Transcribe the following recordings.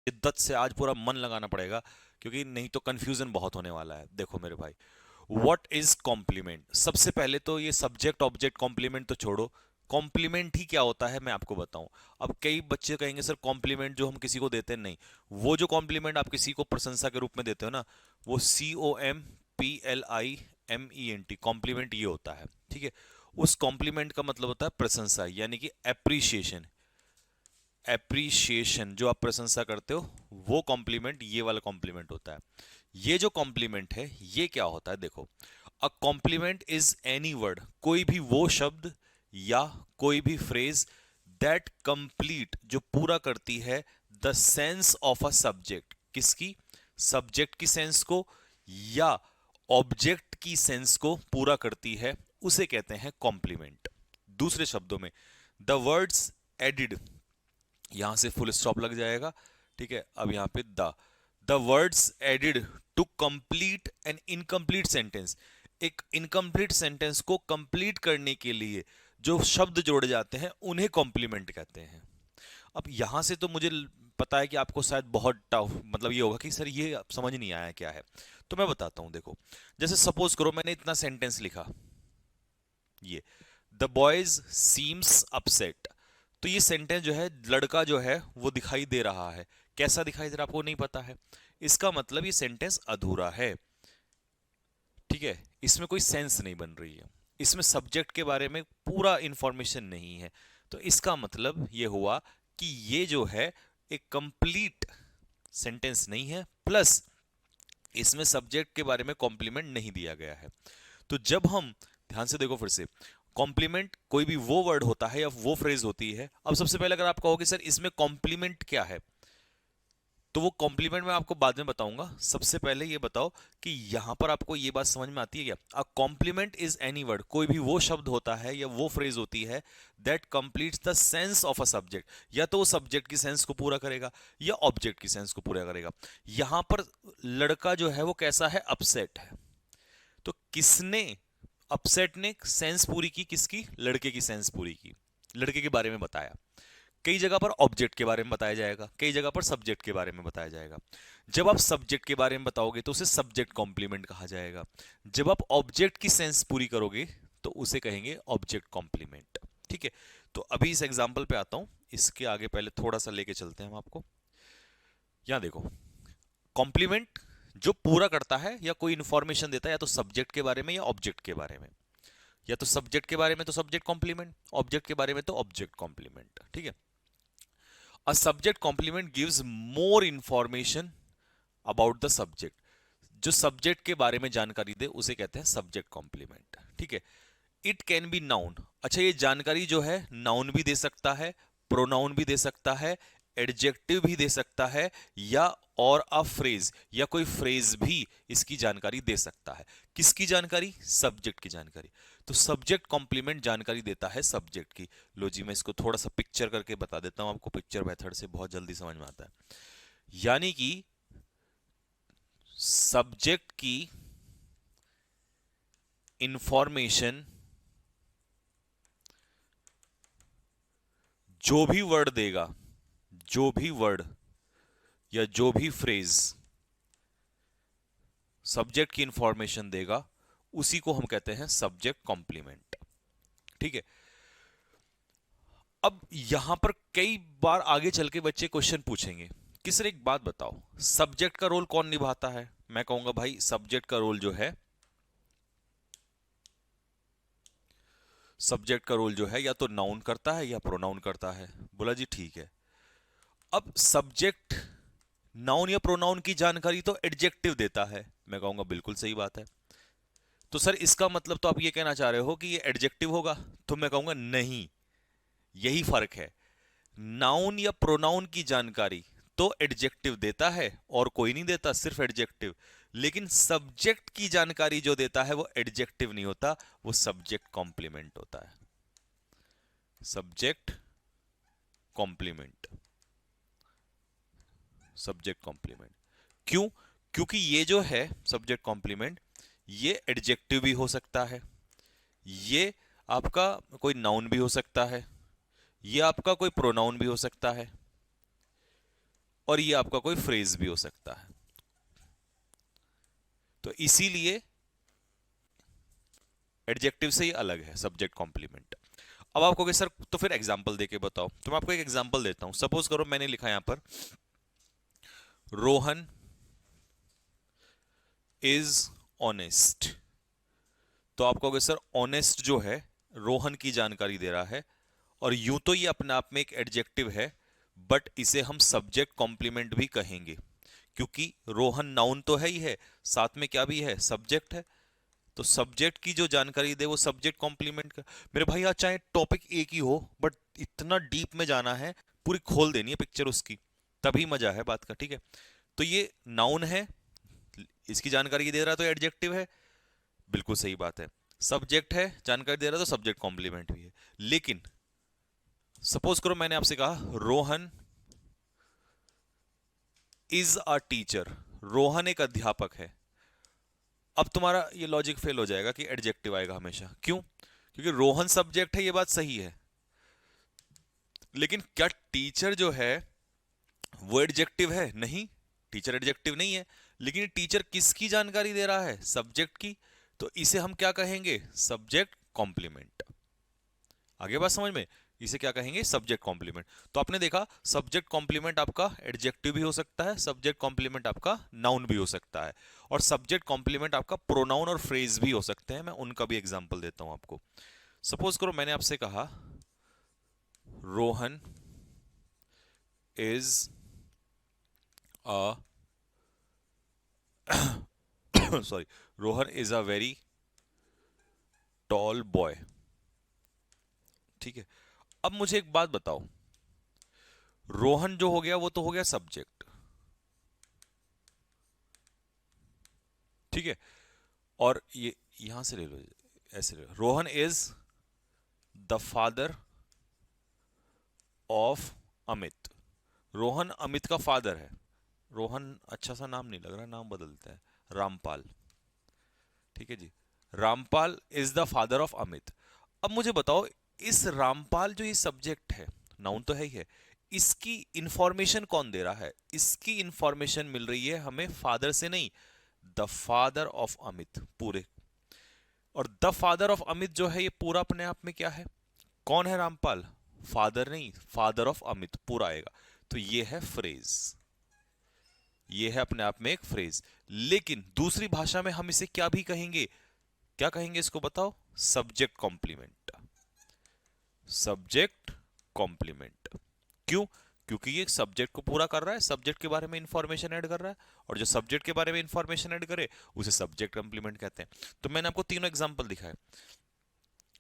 शिद्दत से आज पूरा मन लगाना पड़ेगा, क्योंकि नहीं तो कंफ्यूजन बहुत होने वाला है। देखो मेरे भाई, व्हाट इज कॉम्प्लीमेंट। सबसे पहले तो ये सब्जेक्ट ऑब्जेक्ट कॉम्प्लीमेंट तो छोड़ो, कॉम्प्लीमेंट ही क्या होता है मैं आपको बताऊं। अब कई बच्चे कहेंगे सर कॉम्प्लीमेंट जो हम किसी को देते हैं, नहीं, वो जो कॉम्प्लीमेंट आप किसी को प्रशंसा के रूप में देते हो ना, वो COMPLIMENT कॉम्प्लीमेंट ये होता है, ठीक है। उस कॉम्प्लीमेंट का मतलब होता है प्रशंसा, यानी कि एप्रिशिएशन। एप्रिशिएशन जो आप प्रशंसा करते हो, वो कॉम्प्लीमेंट ये वाला कॉम्प्लीमेंट होता है। ये जो कॉम्प्लीमेंट है ये क्या होता है, देखो, a compliment is any word, कोई भी वो शब्द या कोई भी फ्रेज दैट कंप्लीट, जो पूरा करती है the sense of a subject, किसकी, सब्जेक्ट की सेंस को या ऑब्जेक्ट की सेंस को पूरा करती है, उसे कहते हैं कॉम्प्लीमेंट। दूसरे शब्दों में, द वर्ड्स एडिड, यहां से फुल स्टॉप लग जाएगा, ठीक है। अब यहां पे the words added to complete an incomplete sentence, एक इनकम्प्लीट सेंटेंस को कंप्लीट करने के लिए जो शब्द जोड़े जाते हैं उन्हें कॉम्प्लीमेंट कहते हैं। अब यहां से तो मुझे पता है कि आपको शायद बहुत टफ मतलब ये होगा कि सर ये समझ नहीं आया क्या है। तो मैं बताता हूं, देखो, जैसे सपोज करो मैंने इतना सेंटेंस लिखा, ये द बॉयज सीम्स अपसेट, तो ये सेंटेंस जो है, लड़का जो है वो दिखाई दे रहा है, कैसा दिखाई दे रहा है आपको नहीं पता है, इसका मतलब ये सेंटेंस अधूरा है, ठीक है। इसमें कोई सेंस नहीं बन रही है, इसमें सब्जेक्ट के बारे में पूरा इंफॉर्मेशन नहीं है। तो इसका मतलब ये हुआ कि ये जो है एक कंप्लीट सेंटेंस नहीं है, प्लस इसमें सब्जेक्ट के बारे में कॉम्प्लीमेंट नहीं दिया गया है। तो जब हम, ध्यान से देखो फिर से, कॉम्प्लीमेंट कोई भी वो वर्ड होता है या वो फ्रेज होती है। अब सबसे पहले अगर आप कहोगे सर इसमें कॉम्प्लीमेंट क्या है, तो वो कॉम्प्लीमेंट मैं आपको बाद में बताऊंगा। सबसे पहले ये बताओ कि यहां पर आपको ये बात समझ में आती है क्या, a compliment is any word, कोई भी वो शब्द होता है या वो फ्रेज होती है that completes the sense of a subject, या तो वो सब्जेक्ट की सेंस को पूरा करेगा या ऑब्जेक्ट की सेंस को पूरा करेगा। यहां पर लड़का जो है वो कैसा है, अपसेट है। तो किसने, अपसेट ने सेंस पूरी की, किसकी, लड़के की सेंस पूरी की, लड़के के बारे में बताया। कई जगह पर ऑब्जेक्ट के बारे में बताया जाएगा, कई जगह पर सब्जेक्ट के बारे में बताया जाएगा। जब आप सब्जेक्ट के बारे में बताओगे तो उसे सब्जेक्ट कॉम्प्लीमेंट कहा जाएगा। जब आप ऑब्जेक्ट की सेंस पूरी करोगे तो उसे कहेंगे ऑब्जेक्ट कॉम्प्लीमेंट, ठीक है। तो अभी इस एग्जांपल पे आता हूं, इसके आगे पहले थोड़ा सा लेके चलते हैं हम आपको। यहां देखो, कॉम्प्लीमेंट जो पूरा करता है या कोई इंफॉर्मेशन देता है, या तो सब्जेक्ट के बारे में या ऑब्जेक्ट के बारे में, या तो सब्जेक्ट के बारे में तो सब्जेक्ट कॉम्प्लीमेंट, ऑब्जेक्ट के बारे में तो ऑब्जेक्ट कॉम्प्लीमेंट, ठीक है। A subject complement gives more information about the subject, जो सब्जेक्ट के बारे में जानकारी दे उसे कहते हैं सब्जेक्ट कॉम्प्लीमेंट, ठीक है। इट कैन बी नाउन, अच्छा ये जानकारी जो है नाउन भी दे सकता है, प्रोनाउन भी दे सकता है, एडजेक्टिव भी दे सकता है, या और अ फ्रेज, या कोई फ्रेज भी इसकी जानकारी दे सकता है। किसकी जानकारी, सब्जेक्ट की जानकारी। तो सब्जेक्ट कॉम्प्लीमेंट जानकारी देता है सब्जेक्ट की। लो जी मैं इसको थोड़ा सा पिक्चर करके बता देता हूं आपको, पिक्चर मेथड से बहुत जल्दी समझ में आता है। यानी कि सब्जेक्ट की इंफॉर्मेशन, जो भी वर्ड देगा, जो भी वर्ड या जो भी फ्रेज सब्जेक्ट की इंफॉर्मेशन देगा, उसी को हम कहते हैं सब्जेक्ट कॉम्प्लीमेंट, ठीक है। अब यहां पर कई बार आगे चल के बच्चे क्वेश्चन पूछेंगे कि सर एक बात बताओ, सब्जेक्ट का रोल कौन निभाता है। मैं कहूंगा भाई सब्जेक्ट का रोल जो है, सब्जेक्ट का रोल जो है या तो नाउन करता है या प्रोनाउन करता है। बोला जी ठीक है। अब सब्जेक्ट नाउन या प्रोनाउन की जानकारी तो एडजेक्टिव देता है। मैं कहूंगा बिल्कुल सही बात है। तो सर इसका मतलब तो आप ये कहना चाह रहे हो कि ये एडजेक्टिव होगा। तो मैं कहूंगा नहीं, यही फर्क है। नाउन या प्रोनाउन की जानकारी तो एडजेक्टिव देता है और कोई नहीं देता, सिर्फ एडजेक्टिव। लेकिन सब्जेक्ट की जानकारी जो देता है वो एडजेक्टिव नहीं होता, वो सब्जेक्ट कॉम्प्लीमेंट होता है। Subject complement, subject complement. क्यों, क्योंकि ये जो है सब्जेक्ट कॉम्प्लीमेंट, ये एडजेक्टिव भी हो सकता है, ये आपका कोई नाउन भी हो सकता है, ये आपका कोई प्रोनाउन भी हो सकता है। और ये आपका कोई फ्रेज भी हो सकता है। तो इसीलिए एडजेक्टिव से ये अलग है सब्जेक्ट कॉम्प्लीमेंट। अब आप कहोगे सर तो फिर एग्जांपल देके बताओ, तो मैं आपको एक एग्जांपल देता हूं। सपोज करो मैंने लिखा यहां पर रोहन इज ऑनेस्ट। तो आप कहोगे सर ऑनेस्ट जो है रोहन की जानकारी दे रहा है, और यूं तो ये अपने आप में एक एडजेक्टिव है, बट इसे हम सब्जेक्ट कॉम्प्लीमेंट भी कहेंगे, क्योंकि रोहन नाउन तो है ही है, साथ में क्या भी है, सब्जेक्ट है। तो सब्जेक्ट की जो जानकारी दे वो सब्जेक्ट कॉम्प्लीमेंट का। मेरे भाई आज चाहे टॉपिक एक ही हो, बट इतना डीप में जाना है, पूरी खोल देनी है पिक्चर उसकी, तभी मजा है बात का, ठीक है। तो ये नाउन है, इसकी जानकारी दे रहा है तो एडजेक्टिव है, बिल्कुल सही बात है। सब्जेक्ट है, जानकारी दे रहा है तो सब्जेक्ट कॉम्प्लीमेंट भी है। लेकिन सपोज करो मैंने आपसे कहा Rohan is a teacher, Rohan एक अध्यापक है। अब तुम्हारा ये लॉजिक फेल हो जाएगा कि एडजेक्टिव आएगा हमेशा, क्यों? क्योंकि रोहन सब्जेक्ट है, ये बात सही है, लेकिन क्या टीचर जो है वो एडजेक्टिव है? नहीं, टीचर एडजेक्टिव नहीं है। लेकिन टीचर किसकी जानकारी दे रहा है? सब्जेक्ट की। तो इसे हम क्या कहेंगे? Subject complement. आगे बात समझ में? इसे क्या कहेंगे? Subject complement. तो आपने देखा सब्जेक्ट कॉम्प्लीमेंट आपका एडजेक्टिव भी हो सकता है, सब्जेक्ट कॉम्प्लीमेंट आपका नाउन भी हो सकता है, और सब्जेक्ट कॉम्प्लीमेंट आपका प्रोनाउन और फ्रेज भी हो सकते हैं। मैं उनका भी एग्जांपल देता हूं आपको। सपोज करो मैंने आपसे कहा Rohan is a sorry, Rohan is a very tall boy. ठीक है, अब मुझे एक बात बताओ, रोहन जो हो गया वो तो हो गया सब्जेक्ट, ठीक है, और ये यहां से ले लो, ऐसे ले लो, Rohan is the father of Amit. Rohan Amit का फादर है। रोहन अच्छा सा नाम नहीं लग रहा, नाम बदलता है, रामपाल। ठीक है जी, Rampal is the father of Amit. अब मुझे बताओ, इस रामपाल जो ये सब्जेक्ट है, नाउन तो है ही है, इसकी इंफॉर्मेशन कौन दे रहा है? इसकी इंफॉर्मेशन मिल रही है हमें फादर से नहीं, द फादर ऑफ अमित पूरे। और द फादर ऑफ अमित जो है ये पूरा अपने आप में क्या है? कौन है रामपाल? फादर नहीं, फादर ऑफ अमित पूरा आएगा। तो ये है फ्रेज, ये है अपने आप में एक फ्रेज। लेकिन दूसरी भाषा में हम इसे क्या भी कहेंगे? क्या कहेंगे इसको बताओ? Subject complement. Subject complement. क्यों? क्योंकि ये सब्जेक्ट को पूरा कर रहा है, सब्जेक्ट के बारे में इंफॉर्मेशन ऐड कर रहा है, और जो सब्जेक्ट के बारे में इंफॉर्मेशन ऐड करे उसे सब्जेक्ट कॉम्प्लीमेंट कहते हैं। तो मैंने आपको तीनों एग्जांपल दिखाए।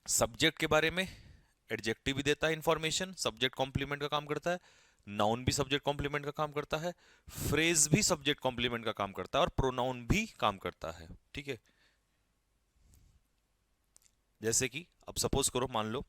सब्जेक्ट के बारे में एडजेक्टिव भी देता है इंफॉर्मेशन, सब्जेक्ट कॉम्प्लीमेंट का काम करता है, नाउन भी सब्जेक्ट कॉम्प्लीमेंट का काम करता है, फ्रेज भी सब्जेक्ट कॉम्प्लीमेंट का काम करता है, और प्रोनाउन भी काम करता है। ठीक है, जैसे कि अब सपोज करो, मान लो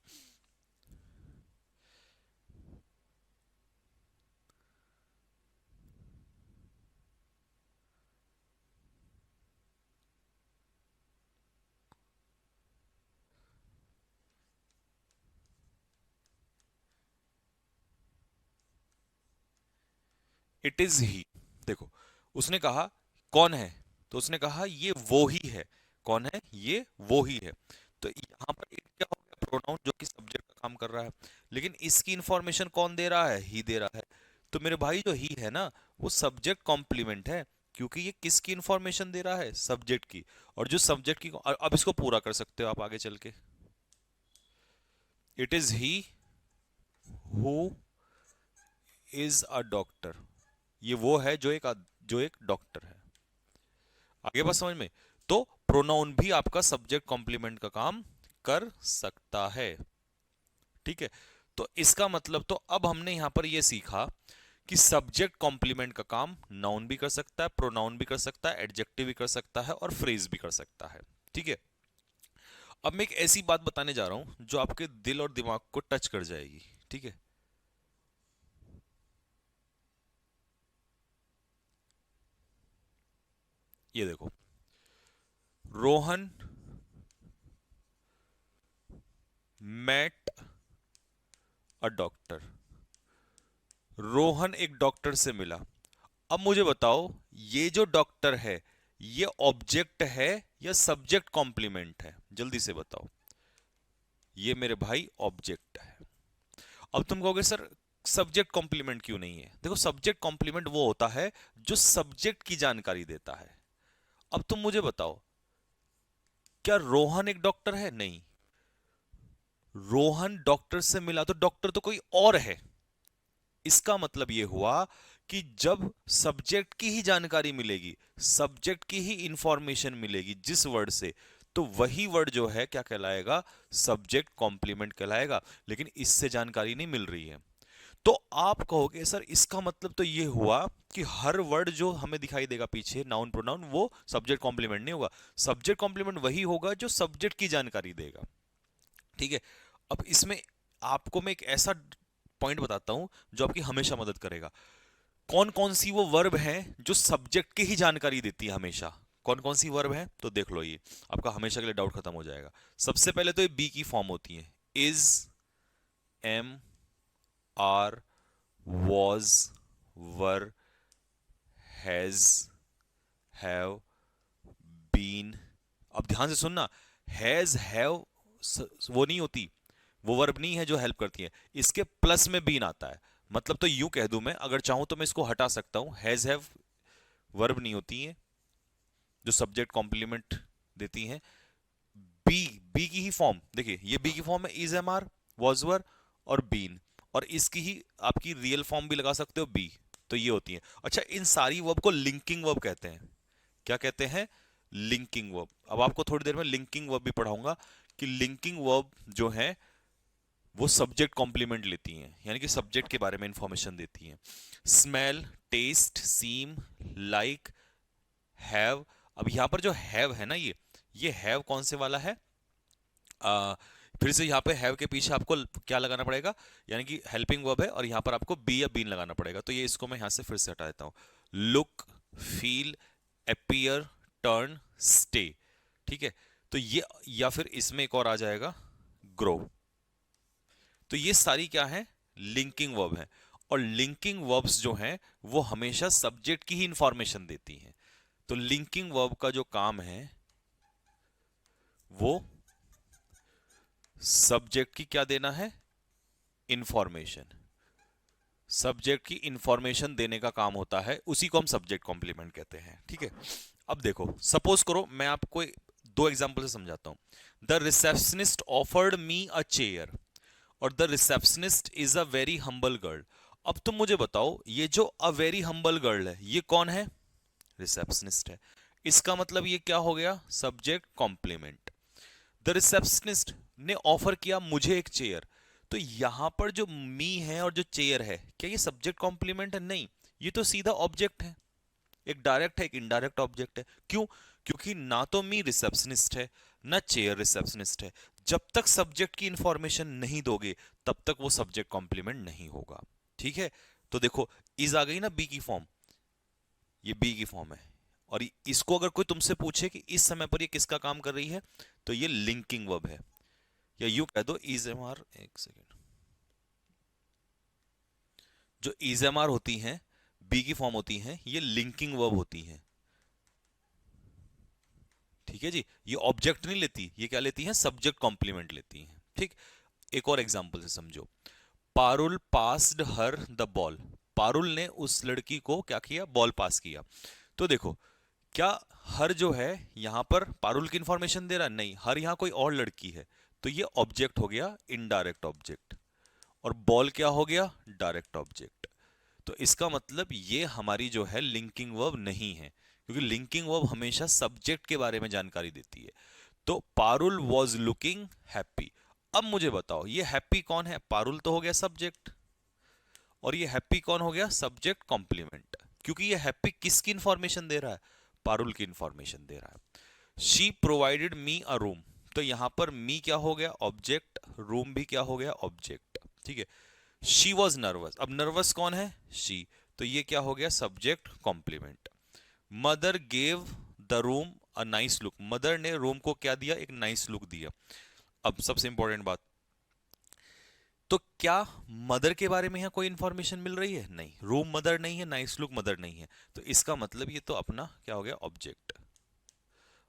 इट इज ही। देखो, उसने कहा कौन है, तो उसने कहा ये वो ही है। कौन है? ये वो ही है। तो यहां पर it क्या हो गया? प्रोनाउन जो कि सब्जेक्ट का काम कर रहा है, लेकिन इसकी इंफॉर्मेशन कौन दे रहा है? ही दे रहा है। तो मेरे भाई जो ही है ना, वो सब्जेक्ट कॉम्प्लीमेंट है, क्योंकि ये किसकी इंफॉर्मेशन दे रहा है? सब्जेक्ट की। और जो सब्जेक्ट की, अब इसको पूरा कर सकते हो आप आगे चल के। It is he who is a doctor. ये वो है जो एक डॉक्टर है। आगे बात समझ में? तो प्रोनाउन भी आपका सब्जेक्ट कॉम्प्लीमेंट का काम कर सकता है। ठीक है, तो इसका मतलब, तो अब हमने यहां पर यह सीखा कि सब्जेक्ट कॉम्प्लीमेंट का काम नाउन भी कर सकता है, प्रोनाउन भी कर सकता है, एडजेक्टिव भी कर सकता है, और फ्रेज भी कर सकता है। ठीक है, अब मैं एक ऐसी बात बताने जा रहा हूं जो आपके दिल और दिमाग को टच कर जाएगी। ठीक है, ये देखो, Rohan met a doctor. Rohan एक डॉक्टर से मिला। अब मुझे बताओ, ये जो डॉक्टर है ये ऑब्जेक्ट है या सब्जेक्ट कॉम्प्लीमेंट है? जल्दी से बताओ। ये मेरे भाई ऑब्जेक्ट है। अब तुम कहोगे सर सब्जेक्ट कॉम्प्लीमेंट क्यों नहीं है? देखो, सब्जेक्ट कॉम्प्लीमेंट वो होता है जो सब्जेक्ट की जानकारी देता है। अब तुम मुझे बताओ, क्या रोहन एक डॉक्टर है? नहीं। रोहन डॉक्टर से मिला तो डॉक्टर तो कोई और है। इसका मतलब यह हुआ कि जब सब्जेक्ट की ही जानकारी मिलेगी, सब्जेक्ट की ही इंफॉर्मेशन मिलेगी जिस वर्ड से, तो वही वर्ड जो है क्या कहलाएगा? सब्जेक्ट कॉम्प्लीमेंट कहलाएगा। लेकिन इससे जानकारी नहीं मिल रही है। तो आप कहोगे सर इसका मतलब तो ये हुआ कि हर वर्ड जो हमें दिखाई देगा पीछे नाउन प्रोनाउन, वो सब्जेक्ट कॉम्प्लीमेंट नहीं होगा। सब्जेक्ट कॉम्प्लीमेंट वही होगा जो सब्जेक्ट की जानकारी देगा। ठीक है। अब इसमें आपको मैं एक ऐसा पॉइंट बताता हूं जो आपकी हमेशा मदद करेगा। कौन कौन सी वो वर्ब हैं जो सब्जेक्ट की ही जानकारी देती है हमेशा? कौन कौन सी वर्ब है? तो देख लो, ये आपका हमेशा के लिए डाउट खत्म हो जाएगा। सबसे पहले तो ये बी की फॉर्म होती है। Is, am, are, was, were, has, have, been. अब ध्यान से सुनना, हैज हैव वो नहीं होती, वो वर्ब नहीं है जो हेल्प करती है। इसके प्लस में बीन आता है। मतलब तो यूं कह दूं मैं, अगर चाहूं तो मैं इसको हटा सकता हूं। हैज हैव वर्ब नहीं होती है जो सब्जेक्ट कॉम्प्लीमेंट देती हैं। बी, बी की ही फॉर्म देखिए, ये बी की फॉर्म है इज, एम, आर, वॉज, वर और बीन। और इसकी ही आपकी रियल फॉर्म भी लगा सकते हो, बी। तो ये होती है। अच्छा, इन सारी वर्ब को लिंकिंग वर्ब कहते हैं। क्या कहते हैं? Linking verb. अब आपको थोड़ी देर में लिंकिंग वर्ब भी पढ़ाऊंगा कि लिंकिंग वर्ब जो है वो सब्जेक्ट कॉम्प्लीमेंट लेती हैं, यानी कि सब्जेक्ट के बारे में इंफॉर्मेशन देती हैं। Smell, taste, seem, like, have. अब यहां पर जो हैव है ना, ये हैव कौन से वाला है? आ, फिर से यहाँ पे हैव के पीछे आपको क्या लगाना पड़ेगा? यानी कि हेल्पिंग वर्ब है और यहाँ पर आपको बी या बीन लगाना पड़ेगा। तो ये इसको मैं यहाँ से फिर से हटा देता हूँ। Look, feel, appear, turn, stay. ठीक है। तो ये, या फिर इसमें एक और आ जाएगा, ग्रो। तो ये सारी क्या है? लिंकिंग वर्ब है। और लिंकिंग वर्ब्स जो हैं वो हमेशा सब्जेक्ट की ही इंफॉर्मेशन देती हैं। तो लिंकिंग वर्ब का जो काम है वो सब्जेक्ट की क्या देना है? इंफॉर्मेशन। सब्जेक्ट की इंफॉर्मेशन देने का काम होता है, उसी को हम सब्जेक्ट कॉम्प्लीमेंट कहते हैं। ठीक है। अब देखो, सपोज करो मैं आपको दो एग्जांपल से समझाता हूं। The receptionist offered me a chair और the receptionist is a very humble girl. अब तुम मुझे बताओ, ये जो अ वेरी हम्बल गर्ल है ये कौन है? रिसेप्शनिस्ट है। इसका मतलब ये क्या हो गया? Subject complement. द रिसेप्शनिस्ट ने ऑफर किया मुझे एक चेयर। तो यहां पर जो मी है और जो चेयर है, क्या ये सब्जेक्ट कॉम्प्लीमेंट है? नहीं, ये तो सीधा ऑब्जेक्ट है। एक डायरेक्ट है, एक इनडायरेक्ट ऑब्जेक्ट है। क्यों? क्योंकि ना तो मी रिसेप्शनिस्ट है ना चेयर रिसेप्शनिस्ट है। जब तक सब्जेक्ट की इंफॉर्मेशन नहीं दोगे तब तक वो सब्जेक्ट कॉम्प्लीमेंट नहीं होगा। ठीक है। तो देखो, इज आ गई ना बी की फॉर्म, ये बी की फॉर्म है। और इसको अगर कोई तुमसे पूछे कि इस समय पर ये किसका काम कर रही है, तो ये लिंकिंग वर्ब है। या यूं कह दो इज एम आर, एक सेकेंड, जो इज एम आर होती हैं, बी की फॉर्म होती हैं, ये लिंकिंग वर्ब होती हैं। ठीक है जी। ये ऑब्जेक्ट नहीं लेती, ये क्या लेती हैं? सब्जेक्ट कॉम्प्लीमेंट लेती हैं। ठीक। एक और एग्जांपल से समझो। Parul passed her the ball. Parul ने उस लड़की को क्या किया? बॉल पास किया। तो देखो, क्या हर जो है यहां पर पारुल की इंफॉर्मेशन दे रहा है? नहीं, हर यहां कोई और लड़की है। तो ये ऑब्जेक्ट हो गया, इनडायरेक्ट ऑब्जेक्ट। और बॉल क्या हो गया? Direct object. तो इसका मतलब ये हमारी जो है लिंकिंग वर्ब नहीं है, क्योंकि लिंकिंग वर्ब हमेशा सब्जेक्ट के बारे में जानकारी देती है। तो पारुल वॉज लुकिंग हैप्पी। अब मुझे बताओ, ये हैप्पी कौन है? पारुल तो हो गया सब्जेक्ट, और ये हैप्पी कौन हो गया? Subject complement. क्योंकि ये हैप्पी किसकी इंफॉर्मेशन दे रहा है? पारुल की इंफॉर्मेशन दे रहा है। She provided me a room. तो यहां पर मी क्या हो गया? ऑब्जेक्ट। रूम भी क्या हो गया? ऑब्जेक्ट। ठीक है। She was nervous. अब नर्वस कौन है? शी। तो ये क्या हो गया? Subject complement. Mother gave the room a nice look. Mother ने रूम को क्या दिया? एक नाइस लुक दिया। अब सबसे इंपॉर्टेंट बात, तो क्या मदर के बारे में यहाँ कोई इंफॉर्मेशन मिल रही है? नहीं, रूम मदर नहीं है, नाइस लुक मदर नहीं है, तो इसका मतलब ये तो अपना क्या हो गया, ऑब्जेक्ट।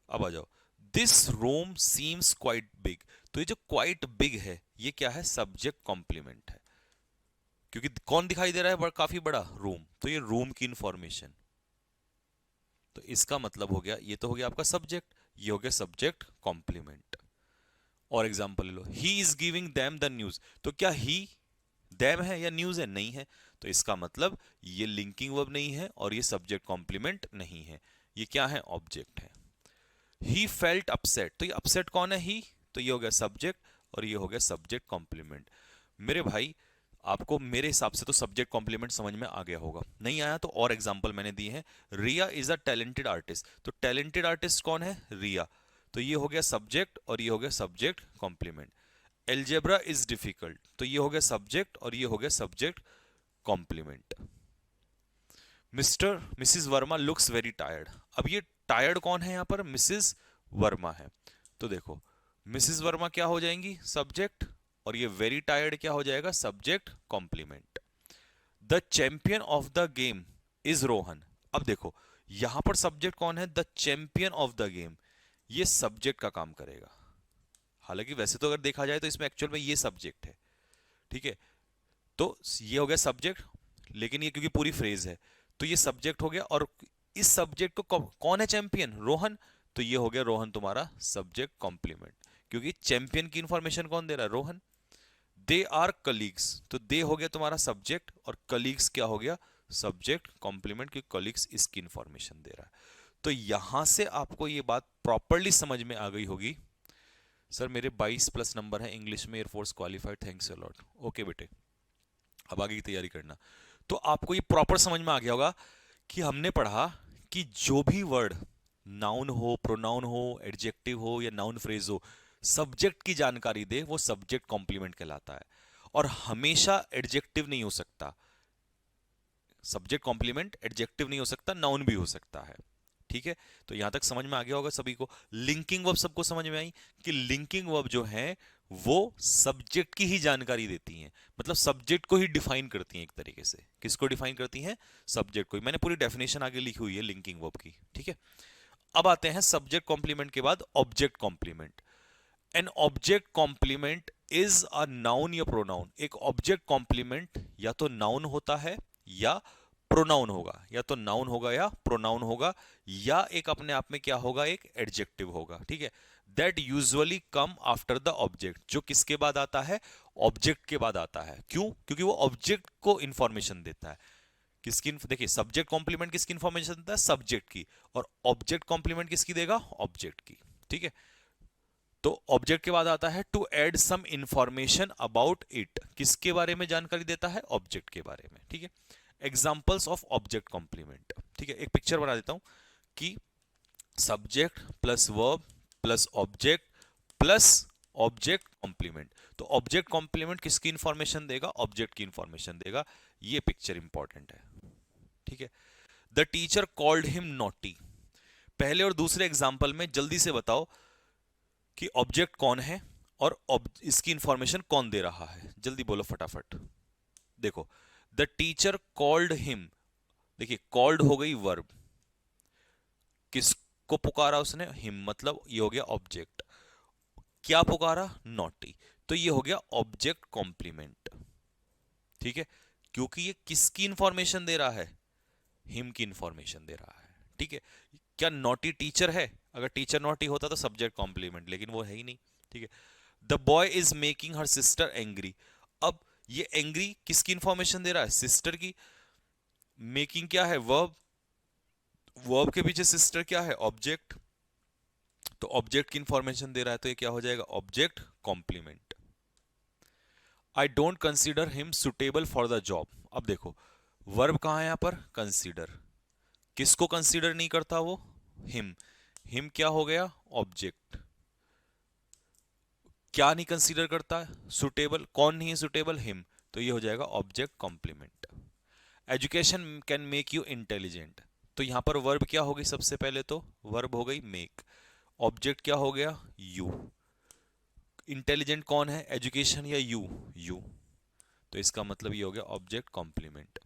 अब आ जाओ, this room seems quite big, तो ये जो क्वाइट बिग है ये क्या है, सब्जेक्ट कॉम्प्लीमेंट है, क्योंकि कौन दिखाई दे रहा है काफी बड़ा, रूम, तो ये रूम की इंफॉर्मेशन, तो इसका मतलब हो गया, ये तो हो गया आपका सब्जेक्ट, ये हो गया सब्जेक्ट कॉम्प्लीमेंट। और एग्जांपल ले लो, he is giving them the news, तो क्या ही देम है या न्यूज है? नहीं है, तो इसका मतलब ये लिंकिंग वर्ब नहीं है और ये सब्जेक्ट कॉम्प्लीमेंट नहीं है, ये क्या है, ऑब्जेक्ट है। ही फेल्ट अपसेट, तो ये अपसेट कौन है, ही, तो ये हो गया सब्जेक्ट और ये हो गया सब्जेक्ट कॉम्प्लीमेंट। मेरे भाई आपको मेरे हिसाब से तो सब्जेक्ट कॉम्प्लीमेंट समझ में आ गया होगा, नहीं आया तो और एग्जांपल मैंने दिए हैं। रिया इज अ टैलेंटेड आर्टिस्ट, तो टैलेंटेड आर्टिस्ट कौन है, रिया, तो ये हो गया सब्जेक्ट और ये हो गया subject complement. Algebra is difficult, तो ये हो गया सब्जेक्ट और ये हो गया subject complement. Mr Mrs Verma looks very tired, अब ये टायर्ड कौन है यहाँ पर, मिसिस वर्मा है, तो देखो मिसिस वर्मा क्या हो जाएंगी, सब्जेक्ट, और ये वेरी टायर्ड क्या हो जाएगा, subject complement. The champion of the game is Rohan, अब देखो यहां पर सब्जेक्ट कौन है, the champion of the game, ये सब्जेक्ट का काम करेगा, हालांकि वैसे तो अगर देखा जाए तो इसमें एक्चुअल में ये सब्जेक्ट है, ठीक है, तो ये हो गया सब्जेक्ट, लेकिन ये क्योंकि पूरी फ्रेज है तो ये सब्जेक्ट हो गया, और इस सब्जेक्ट को कौन है चैंपियन, रोहन, तो ये हो गया रोहन तुम्हारा सब्जेक्ट कॉम्प्लीमेंट, क्योंकि चैंपियन की इंफॉर्मेशन कौन दे रहा है, रोहन। दे आर कलीग्स, तो दे हो गया तुम्हारा सब्जेक्ट और कलीग्स क्या हो गया, सब्जेक्ट कॉम्प्लीमेंट, क्योंकि कलीग्स इसकी इंफॉर्मेशन दे रहा है। तो यहां से आपको ये बात प्रॉपरली समझ में आ गई होगी। सर मेरे 22+ नंबर है इंग्लिश में, air force qualified, thanks a lot, okay बेटे, अब आगे की तैयारी करना। तो आपको ये प्रॉपर समझ में आ गया होगा कि हमने पढ़ा कि जो भी वर्ड नाउन हो, प्रोनाउन हो, एडजेक्टिव हो या नाउन फ्रेज हो, सब्जेक्ट की जानकारी दे वो सब्जेक्ट कॉम्प्लीमेंट कहलाता है, और हमेशा एडजेक्टिव नहीं हो सकता, सब्जेक्ट कॉम्प्लीमेंट एडजेक्टिव नहीं हो सकता, नाउन भी हो सकता है, ठीक है। तो यहां तक समझ में आ गया होगा सभी को। लिंकिंग वर्ब सबको समझ में आई कि लिंकिंग वर्ब जो है वो सब्जेक्ट की ही जानकारी देती हैं, मतलब सब्जेक्ट को ही डिफाइन करती हैं एक तरीके से। किसको डिफाइन करती हैं, सब्जेक्ट को ही। मैंने पूरी डेफिनेशन आगे लिखी हुई है लिंकिंग वर्ब की, ठीक है। अब आते हैं सब्जेक्ट कॉम्प्लीमेंट के बाद object complement. An object complement is a noun या प्रोनाउन, एक ऑब्जेक्ट कॉम्प्लीमेंट या तो नाउन होता है या प्रोनाउन होगा, या तो नाउन होगा या प्रोनाउन होगा, या एक अपने आप में क्या होगा, एक एडजेक्टिव होगा, ठीक है। That usually come after the object, जो किसके बाद आता है, ऑब्जेक्ट के बाद आता है। क्यों, क्योंकि वो ऑब्जेक्ट को इंफॉर्मेशन देता है। किसकी, देखिए सब्जेक्ट कॉम्प्लीमेंट किसकी इंफॉर्मेशन देता है, सब्जेक्ट की, और ऑब्जेक्ट कॉम्प्लीमेंट किसकी देगा, ऑब्जेक्ट की, ठीक है। तो ऑब्जेक्ट के बाद आता है to add some information about it, किसके बारे में जानकारी देता है, ऑब्जेक्ट के बारे में, ठीक है। एग्जांपल्स ऑफ ऑब्जेक्ट कॉम्प्लीमेंट, ठीक है, एक पिक्चर बना देता हूं कि subject plus verb plus object plus object complement, तो ऑब्जेक्ट कॉम्प्लीमेंट किसकी इंफॉर्मेशन देगा, ऑब्जेक्ट की इंफॉर्मेशन देगा, ये पिक्चर इंपॉर्टेंट है, ठीक है। The teacher called him naughty, पहले और दूसरे एग्जाम्पल में जल्दी से बताओ कि ऑब्जेक्ट कौन है और इसकी इंफॉर्मेशन कौन दे रहा है, जल्दी बोलो फटाफट। देखो द टीचर कॉल्ड हिम, देखिए कॉल्ड हो गई वर्ब, किसको पुकारा उसने, हिम, मतलब ये हो गया ऑब्जेक्ट, क्या पुकारा, नॉटी, तो ये हो गया ऑब्जेक्ट कॉम्प्लीमेंट, ठीक है, क्योंकि ये किसकी इंफॉर्मेशन दे रहा है, हिम की इंफॉर्मेशन दे रहा है, ठीक है। क्या नॉटी टीचर है, अगर टीचर नॉटी होता तो सब्जेक्ट कॉम्प्लीमेंट, लेकिन वो है ही नहीं, ठीक है। The boy is making her sister angry, अब ये एंग्री किसकी इंफॉर्मेशन दे रहा है, सिस्टर की, मेकिंग क्या है, वर्ब, वर्ब के पीछे सिस्टर क्या है, ऑब्जेक्ट, तो ऑब्जेक्ट की इंफॉर्मेशन दे रहा है, तो ये क्या हो जाएगा, object complement. I don't consider him suitable for the job, अब देखो वर्ब कहां है यहां पर, कंसीडर, किसको कंसीडर नहीं करता वो, हिम, हिम क्या हो गया, ऑब्जेक्ट, क्या नहीं कंसीडर करता, सुटेबल, कौन नहीं है सुटेबल, हिम, तो ये हो जाएगा object complement. Education can make you intelligent, तो यहां पर वर्ब क्या होगी, सबसे पहले तो वर्ब हो गई मेक, ऑब्जेक्ट क्या हो गया, यू, इंटेलिजेंट कौन है, एजुकेशन या यू, यू, तो इसका मतलब ये हो गया object complement.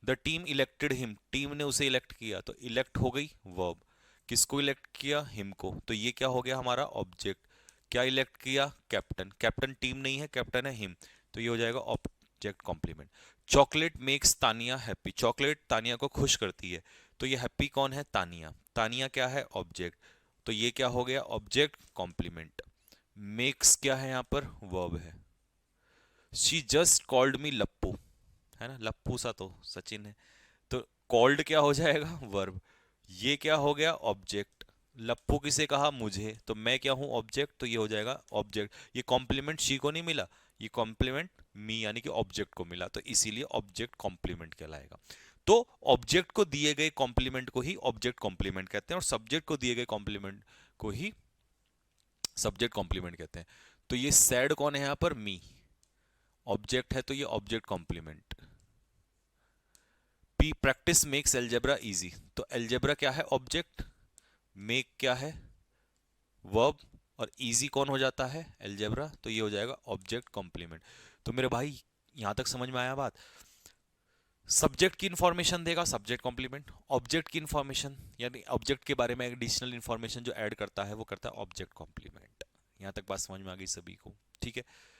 The team elected him, team ने उसे इलेक्ट किया, तो इलेक्ट हो गई वर्ब। किसको इलेक्ट किया? हिम को, तो ये क्या हो गया हमारा ऑब्जेक्ट। क्या इलेक्ट किया? कैप्टन, कैप्टन टीम नहीं है, कैप्टन है हिम, तो ये हो जाएगा object complement. Chocolate makes Tania happy, chocolate Tania को खुश करती है, तो ये हैप्पी कौन है? तानिया, तानिया क्या है? ऑब्जेक्ट, तो ये क्या हो गया? Object complement. मेक्स क्या है यहाँ पर? वर्ब है। शी जस्ट कॉल्ड मी लप्पू, है ना, लप्पू सा तो सचिन है, तो कॉल्ड क्या हो जाएगा? वर्ब। ये क्या हो गया? ऑब्जेक्ट। लप्पू किसे कहा? मुझे, तो मैं क्या हूं? ऑब्जेक्ट, तो ये हो जाएगा ऑब्जेक्ट। ये कॉम्प्लीमेंट शी को नहीं मिला, ये कॉम्प्लीमेंट मी यानी कि ऑब्जेक्ट को मिला, तो इसीलिए ऑब्जेक्ट कॉम्प्लीमेंट कहलाएगा। तो ऑब्जेक्ट को दिए गए कॉम्प्लीमेंट को ही ऑब्जेक्ट कॉम्प्लीमेंट कहते हैं, और सब्जेक्ट को दिए गए कॉम्प्लीमेंट को ही सब्जेक्ट कॉम्प्लीमेंट कहते हैं। तो ये सैड कौन है यहाँ पर? मी, ऑब्जेक्ट है, तो ये object complement. P practice makes algebra easy, तो एलजेब्रा क्या है? ऑब्जेक्ट, मेक क्या है? वर्ब, और इजी कौन हो जाता है? एलजेब्रा, तो ये हो जाएगा ऑब्जेक्ट कॉम्प्लीमेंट। तो मेरे भाई यहां तक समझ में आया बात? सब्जेक्ट की इंफॉर्मेशन देगा सब्जेक्ट कॉम्प्लीमेंट, ऑब्जेक्ट की इंफॉर्मेशन यानी ऑब्जेक्ट के बारे में एडिशनल इंफॉर्मेशन जो ऐड करता है वो करता है ऑब्जेक्ट कॉम्प्लीमेंट। यहां तक बात समझ में आ गई सभी को? ठीक है।